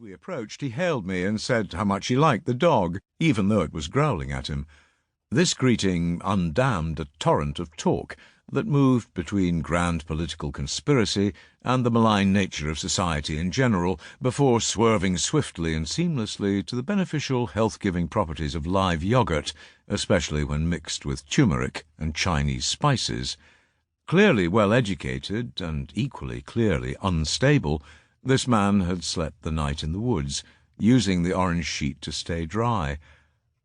we approached, he hailed me and said how much he liked the dog, even though it was growling at him. This greeting undammed a torrent of talk that moved between grand political conspiracy and the malign nature of society in general, before swerving swiftly and seamlessly to the beneficial health-giving properties of live yogurt, especially when mixed with turmeric and Chinese spices. Clearly well-educated and equally clearly unstable, this man had slept the night in the woods, using the orange sheet to stay dry.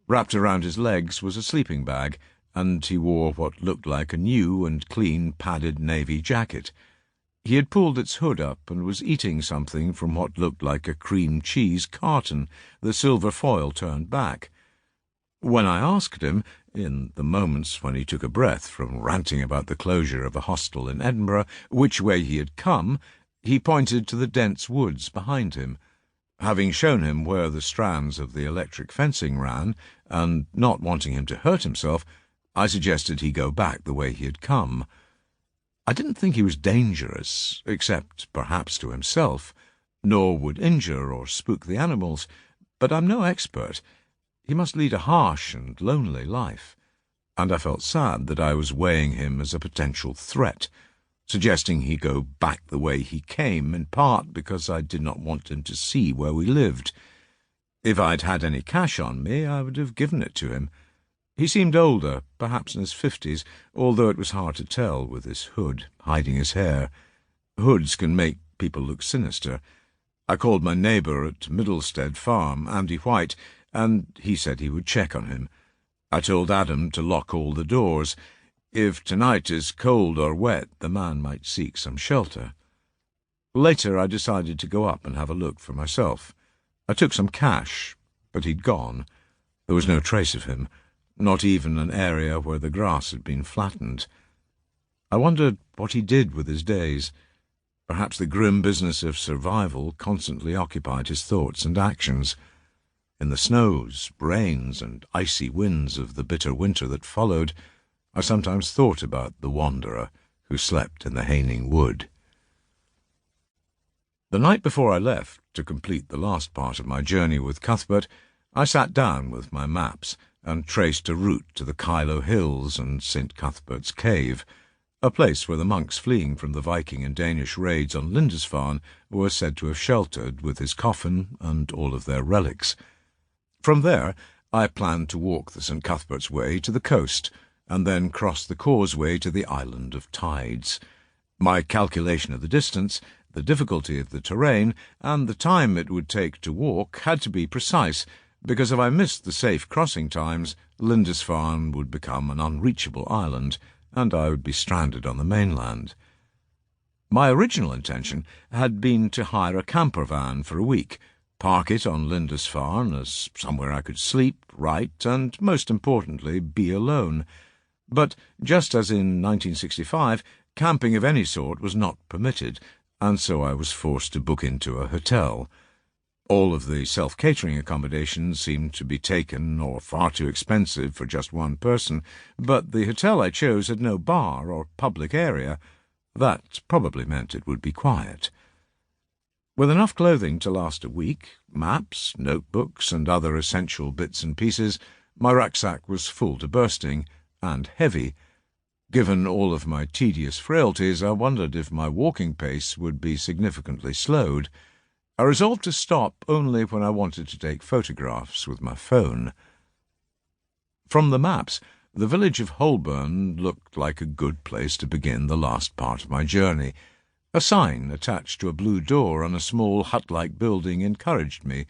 Wrapped around his legs was a sleeping bag, and he wore what looked like a new and clean padded navy jacket. He had pulled its hood up and was eating something from what looked like a cream cheese carton, the silver foil turned back. When I asked him, in the moments when he took a breath from ranting about the closure of a hostel in Edinburgh, which way he had come, he pointed to the dense woods behind him. Having shown him where the strands of the electric fencing ran, and not wanting him to hurt himself, I suggested he go back the way he had come. I didn't think he was dangerous, except perhaps to himself, nor would injure or spook the animals, but I'm no expert. He must lead a harsh and lonely life, and I felt sad that I was weighing him as a potential threat, suggesting he go back the way he came, in part because I did not want him to see where we lived. If I'd had any cash on me, I would have given it to him. He seemed older, perhaps in his 50s, although it was hard to tell with his hood hiding his hair. Hoods can make people look sinister. I called my neighbour at Middlestead Farm, Andy White, and he said he would check on him. I told Adam to lock all the doors. If tonight is cold or wet, the man might seek some shelter. Later I decided to go up and have a look for myself. I took some cash, but he'd gone. There was no trace of him, not even an area where the grass had been flattened. I wondered what he did with his days. Perhaps the grim business of survival constantly occupied his thoughts and actions. In the snows, rains, and icy winds of the bitter winter that followed, I sometimes thought about the wanderer who slept in the Haining Wood. The night before I left, to complete the last part of my journey with Cuthbert, I sat down with my maps and traced a route to the Kylo Hills and St. Cuthbert's Cave, a place where the monks fleeing from the Viking and Danish raids on Lindisfarne were said to have sheltered with his coffin and all of their relics. From there, I planned to walk the St. Cuthbert's Way to the coast, and then cross the causeway to the Island of Tides. My calculation of the distance, the difficulty of the terrain, and the time it would take to walk had to be precise, because if I missed the safe crossing times, Lindisfarne would become an unreachable island, and I would be stranded on the mainland. My original intention had been to hire a camper van for a week, park it on Lindisfarne as somewhere I could sleep, write, and, most importantly, be alone. But, just as in 1965, camping of any sort was not permitted, and so I was forced to book into a hotel. All of the self-catering accommodations seemed to be taken or far too expensive for just one person, but the hotel I chose had no bar or public area. That probably meant it would be quiet. With enough clothing to last a week, maps, notebooks, and other essential bits and pieces, my rucksack was full to bursting, and heavy. Given all of my tedious frailties, I wondered if my walking pace would be significantly slowed. I resolved to stop only when I wanted to take photographs with my phone. From the maps, the village of Holborn looked like a good place to begin the last part of my journey. A sign attached to a blue door on a small hut-like building encouraged me.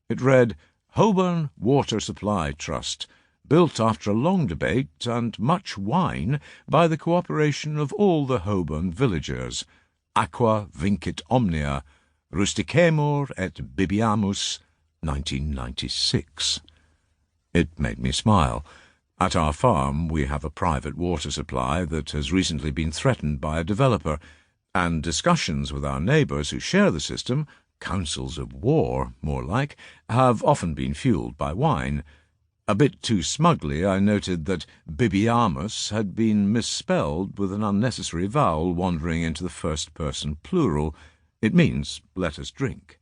It read, "Holborn Water Supply Trust, built after a long debate and much wine by the cooperation of all the Holborn villagers. Aqua vincit omnia, rusticemur et bibiamus, 1996. It made me smile. At our farm we have a private water supply that has recently been threatened by a developer, and discussions with our neighbours who share the system, councils of war, more like, have often been fuelled by wine. A bit too smugly I noted that bibiamus had been misspelled with an unnecessary vowel wandering into the first-person plural. It means, let us drink.